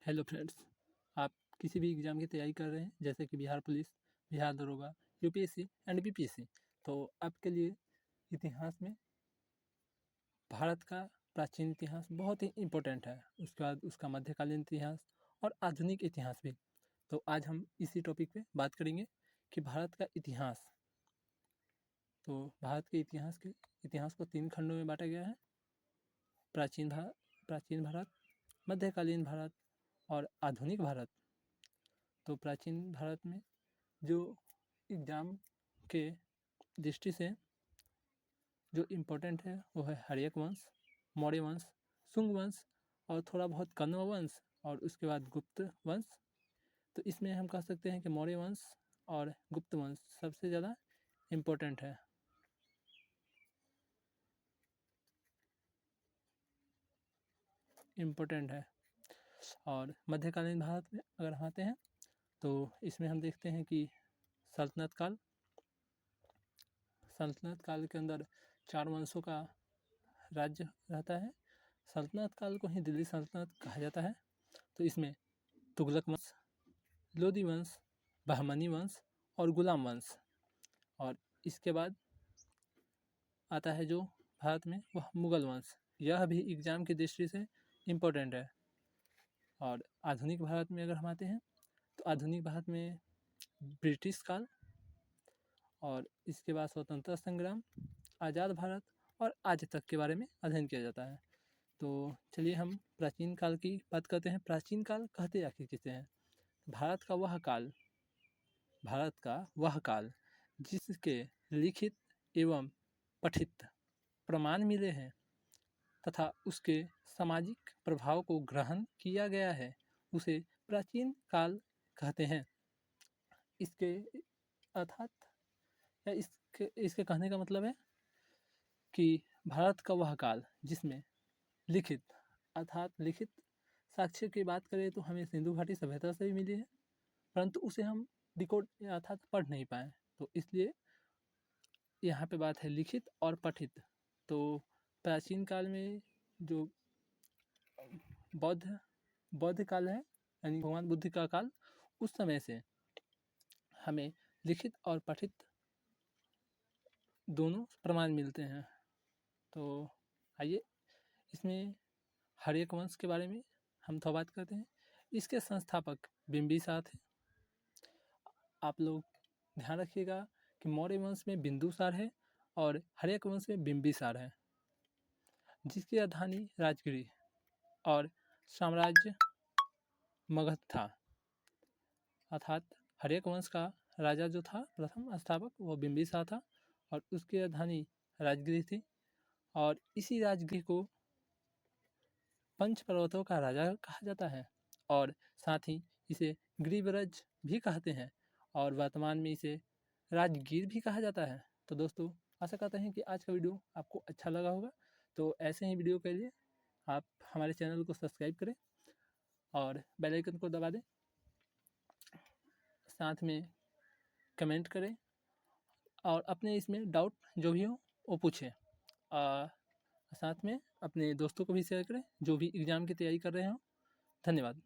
Hello friends, आप किसी भी एग्ज़ाम की तैयारी कर रहे हैं जैसे कि बिहार पुलिस, बिहार दरोगा, यूपीएससी एंड बीपीएससी। तो आपके लिए इतिहास में भारत का प्राचीन इतिहास बहुत ही इम्पोर्टेंट है। उसके बाद उसका मध्यकालीन इतिहास और आधुनिक इतिहास भी। तो आज हम इसी टॉपिक पे बात करेंगे कि भारत का इतिहास। तो भारत के इतिहास को 3 खंडों में बांटा गया है। प्राचीन भारत, मध्यकालीन भारत और आधुनिक भारत। तो प्राचीन भारत में जो एग्ज़ाम के दृष्टि से जो इम्पोर्टेंट है वो है हर्यक वंश, मौर्य वंश, शुंग वंश और थोड़ा बहुत कण्व वंश और उसके बाद गुप्त वंश। तो इसमें हम कह सकते हैं कि मौर्य वंश और गुप्त वंश सबसे ज़्यादा इम्पोर्टेंट है। और मध्यकालीन भारत में अगर हम आते हैं तो इसमें हम देखते हैं कि सल्तनत काल के अंदर 4 वंशों का राज्य रहता है। सल्तनत काल को ही दिल्ली सल्तनत कहा जाता है। तो इसमें तुगलक वंश, लोदी वंश, बहमनी वंश और गुलाम वंश। और इसके बाद आता है जो भारत में वह मुगल वंश। यह भी एग्ज़ाम की दृष्टि से इम्पोर्टेंट है। और आधुनिक भारत में अगर हम आते हैं तो आधुनिक भारत में ब्रिटिश काल और इसके बाद स्वतंत्रता संग्राम, आज़ाद भारत और आज तक के बारे में अध्ययन किया जाता है। तो चलिए हम प्राचीन काल की बात करते हैं। प्राचीन काल कहते आखिर किसे हैं? भारत का वह काल जिसके लिखित एवं पठित प्रमाण मिले हैं तथा उसके सामाजिक प्रभाव को ग्रहण किया गया है, उसे प्राचीन काल कहते हैं। इसके अर्थात या इसके कहने का मतलब है कि भारत का वह काल जिसमें लिखित साक्ष्य की बात करें तो हमें सिंधु घाटी सभ्यता से भी मिली है, परंतु उसे हम डिकोड अर्थात पढ़ नहीं पाए। तो इसलिए यहाँ पे बात है लिखित और पठित। तो प्राचीन काल में जो बौद्ध काल है यानी भगवान बुद्ध का काल, उस समय से हमें लिखित और पठित दोनों प्रमाण मिलते हैं। तो आइए इसमें हर्यक वंश के बारे में हम थोड़ा बात करते हैं। इसके संस्थापक बिंबिसार थे। आप लोग ध्यान रखिएगा कि मौर्य वंश में बिंदुसार है और हर्यक वंश में बिंबिसार है, जिसकी राजधानी राजगिरी और साम्राज्य मगध था। अर्थात हर्यक वंश का राजा जो था प्रथम स्थापक वो बिंबिसार था और उसकी राजधानी राजगिरी थी। और इसी राजगिरी को पंच पर्वतों का राजा कहा जाता है और साथ ही इसे गिरिव्रज भी कहते हैं और वर्तमान में इसे राजगीर भी कहा जाता है। तो दोस्तों आशा करते हैं कि आज का वीडियो आपको अच्छा लगा होगा। तो ऐसे ही वीडियो के लिए आप हमारे चैनल को सब्सक्राइब करें और बेल आइकन को दबा दें, साथ में कमेंट करें और अपने इसमें डाउट जो भी हो वो पूछें। साथ में अपने दोस्तों को भी शेयर करें जो भी एग्ज़ाम की तैयारी कर रहे हों। धन्यवाद।